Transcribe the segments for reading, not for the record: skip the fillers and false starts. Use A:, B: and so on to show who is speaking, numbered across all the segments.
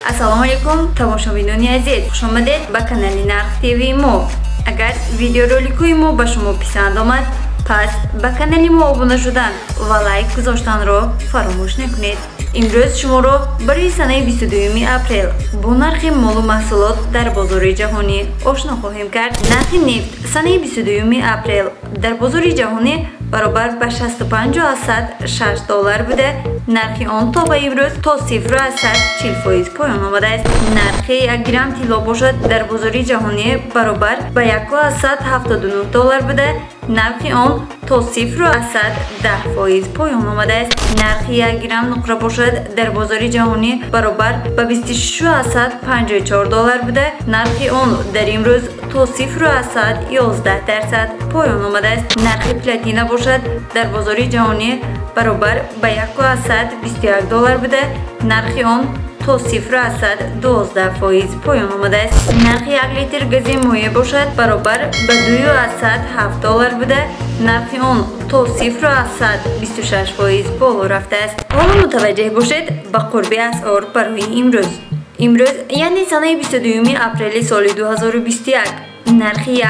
A: Assalomu alaykum tomoshabinoni aziz, xush omaded ba kanali Narx TV mo. Agar videorolikui mo ba shuma pisand omad, pas ba kanali mo obuna shudan va like guzashtanro faromush nakuned. Imroz shumoro baraи sanaи 22 aprel бо нархи молу маҳсулот дар бозори ҷаҳонӣ ошно хоҳем кард. Нархи нефт санаи 22 апрел дар бозори ҷаҳонӣ баробар ба $60.6 буда, нархи он то ба имрӯз то 0.40% поён омадааст. Нархи 1 грамм тилло бошад дар бозори ҷаҳонӣ баробар ба $1.79 буда, нархи он то 0.10% поён омадааст. Нархи 1 грамм нуқра бошад дар бозори ҷаҳонӣ баробар ба $26.54 буда, нархи он дар имрӯз то 0.11% поён омадааст. Нархи платина бошад дар бозори ҷаҳонӣ баробар ба $1.21 буда, нархи он то 0.12% поён омадааст. Нархи 1 литр гази моеъ бошад баробар ба $2.07 буда, нархи он то 0.26% боло рафтааст. Ҳоло мутаваҷҷеҳ бошед ба қурби асъор барои имрӯз. Имрӯз яъне санаи 22 апрели соли 2021 нархи $1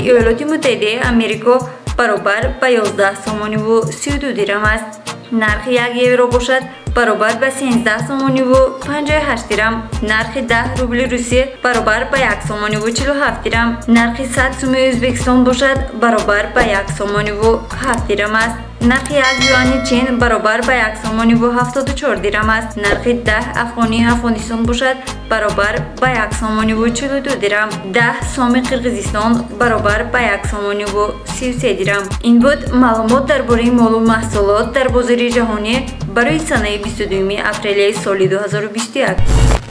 A: Иёлоти Муттаҳидаи Амрико баробар ба 11.32 дирҳам аст. Нархи 1 евро бошад баробар ба 13.58 дирҳам. Нархи 10 рубли Русия баробар ба 1.47 дирҳам. Нархи 100 суми Ӯзбекистон бошад баробар ба 1.7 дирҳам аст. Нархи 1 юани Чин баробар ба 1.74 дирҳам аст. Нархи 10 афғонии Афғонистон бошад баробар ба 1.42 дирҳам. 10 соми Қирғизистон баробар ба 1.33 дирҳам. Ин буд маълумот дар бораи молу маҳсулот дар бозори ҷаҳонӣ барои санаи 22 апрели соли 2021.